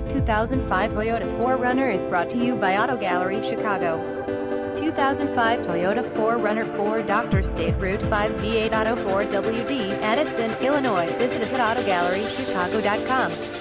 This 2005 Toyota 4Runner is brought to you by Auto Gallery Chicago. 2005 Toyota 4Runner 4 Dr. State Route 5 V8 Auto 4 WD, Addison, Illinois. Visit us at AutoGalleryChicago.com.